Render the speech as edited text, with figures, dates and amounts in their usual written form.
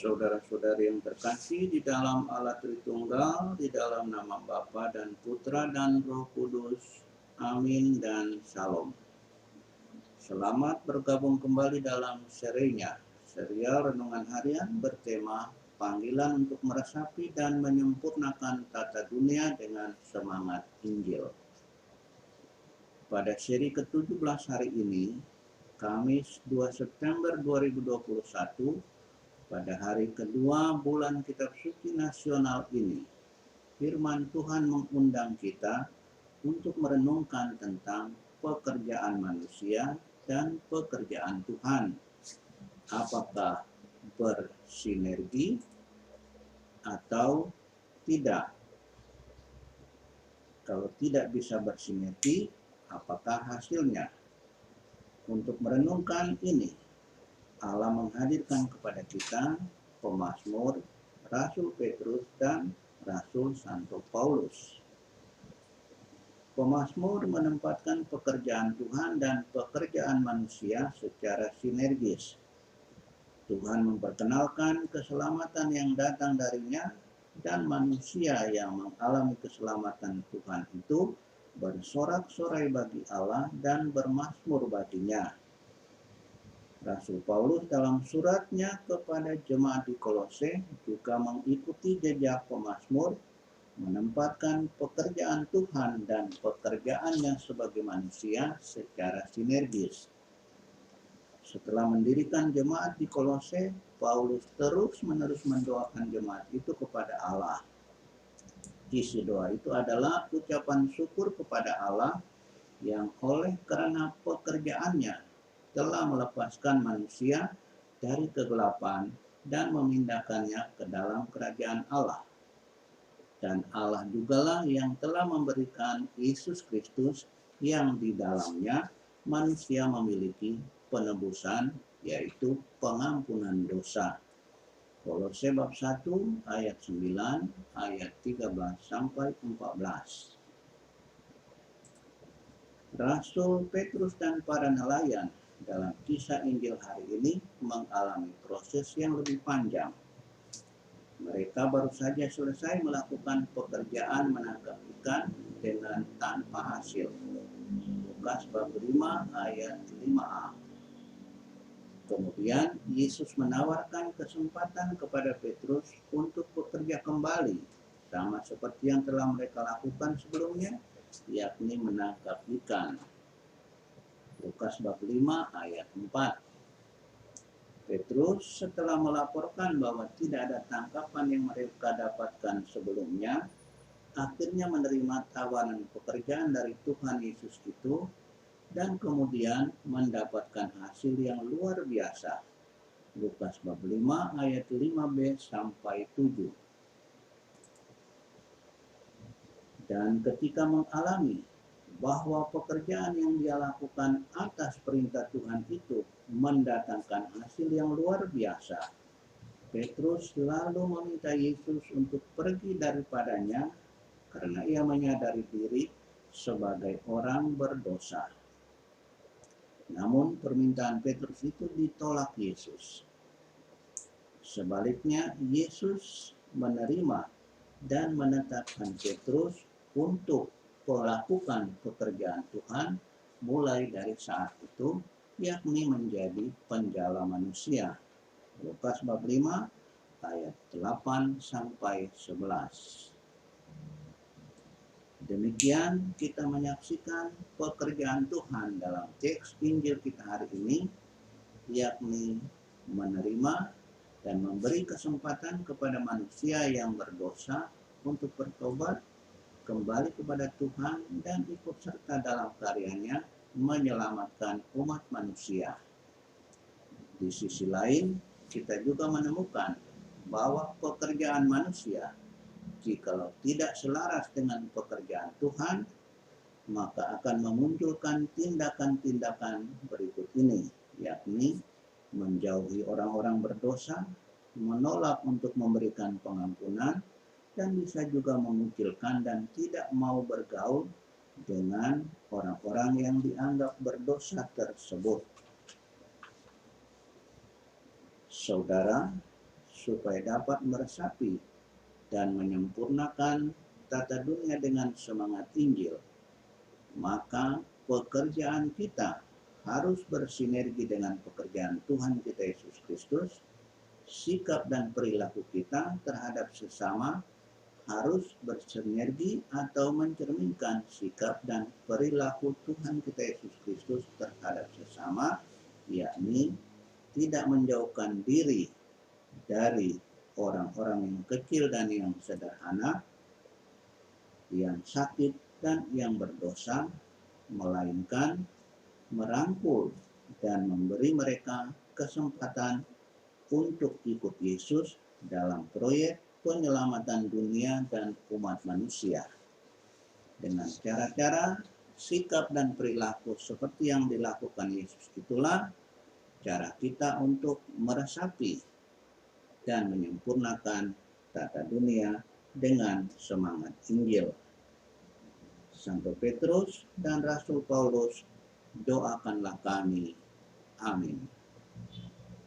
Saudara-saudari yang terkasih di dalam Allah Tritunggal, di dalam nama Bapa dan Putra dan Roh Kudus. Amin dan Shalom. Selamat bergabung kembali dalam serinya, serial Renungan Harian bertema Panggilan untuk meresapi dan menyempurnakan tata dunia dengan semangat Injil. Pada seri ke-17 hari ini, Kamis 2 September 2021, pada hari kedua bulan Kitab Suci Nasional ini, firman Tuhan mengundang kita untuk merenungkan tentang pekerjaan manusia dan pekerjaan Tuhan. Apakah bersinergi atau tidak? Kalau tidak bisa bersinergi, apakah hasilnya? Untuk merenungkan ini, Allah menghadirkan kepada kita pemazmur, Rasul Petrus, dan Rasul Santo Paulus. Pemazmur menempatkan pekerjaan Tuhan dan pekerjaan manusia secara sinergis. Tuhan memperkenalkan keselamatan yang datang darinya, dan manusia yang mengalami keselamatan Tuhan itu bersorak-sorai bagi Allah dan bermazmur baginya. Rasul Paulus dalam suratnya kepada jemaat di Kolose juga mengikuti jejak pemazmur, menempatkan pekerjaan Tuhan dan pekerjaannya sebagai manusia secara sinergis. Setelah mendirikan jemaat di Kolose, Paulus terus-menerus mendoakan jemaat itu kepada Allah. Isi doa itu adalah ucapan syukur kepada Allah yang oleh karena pekerjaannya telah melepaskan manusia dari kegelapan dan memindahkannya ke dalam kerajaan Allah. Dan Allah jugalah yang telah memberikan Yesus Kristus yang di dalamnya manusia memiliki penebusan, yaitu pengampunan dosa. Kolose bab 1 ayat 9, ayat 13 sampai 14. Rasul Petrus dan para nelayan dalam kisah Injil hari ini mengalami proses yang lebih panjang. Mereka baru saja selesai melakukan pekerjaan menangkap ikan dengan tanpa hasil. Lukas bab 5 ayat 5a. Kemudian Yesus menawarkan kesempatan kepada Petrus untuk bekerja kembali, sama seperti yang telah mereka lakukan sebelumnya, yakni menangkap ikan. Lukas bab 5 ayat 4. Petrus setelah melaporkan bahwa tidak ada tangkapan yang mereka dapatkan sebelumnya, akhirnya menerima tawaran pekerjaan dari Tuhan Yesus itu dan kemudian mendapatkan hasil yang luar biasa. Lukas bab 5 ayat 5b sampai 7. Dan ketika mengalami bahwa pekerjaan yang dia lakukan atas perintah Tuhan itu mendatangkan hasil yang luar biasa, Petrus lalu meminta Yesus untuk pergi daripadanya karena ia menyadari diri sebagai orang berdosa. Namun permintaan Petrus itu ditolak Yesus. Sebaliknya, Yesus menerima dan menetapkan Petrus untuk melakukan pekerjaan Tuhan mulai dari saat itu, yakni menjadi penjala manusia. Lukas bab 5 ayat 8 sampai 11. Demikian kita menyaksikan pekerjaan Tuhan dalam teks Injil kita hari ini, yakni menerima dan memberi kesempatan kepada manusia yang berdosa untuk bertobat, kembali kepada Tuhan, dan ikut serta dalam karyanya menyelamatkan umat manusia. Di sisi lain, kita juga menemukan bahwa pekerjaan manusia, jikalau tidak selaras dengan pekerjaan Tuhan, maka akan memunculkan tindakan-tindakan berikut ini, yakni menjauhi orang-orang berdosa, menolak untuk memberikan pengampunan, dan bisa juga mengucilkan dan tidak mau bergaul dengan orang-orang yang dianggap berdosa tersebut. Saudara, supaya dapat meresapi dan menyempurnakan tata dunia dengan semangat Injil, maka pekerjaan kita harus bersinergi dengan pekerjaan Tuhan kita Yesus Kristus. Sikap dan perilaku kita terhadap sesama harus bersinergi atau mencerminkan sikap dan perilaku Tuhan kita Yesus Kristus terhadap sesama, yakni tidak menjauhkan diri dari orang-orang yang kecil dan yang sederhana, yang sakit dan yang berdosa, melainkan merangkul dan memberi mereka kesempatan untuk ikut Yesus dalam proyek penyelamatan dunia dan umat manusia. Dengan cara-cara, sikap dan perilaku seperti yang dilakukan Yesus itulah cara kita untuk meresapi dan menyempurnakan tata dunia dengan semangat Injil. Santo Petrus dan Rasul Paulus, doakanlah kami. Amin.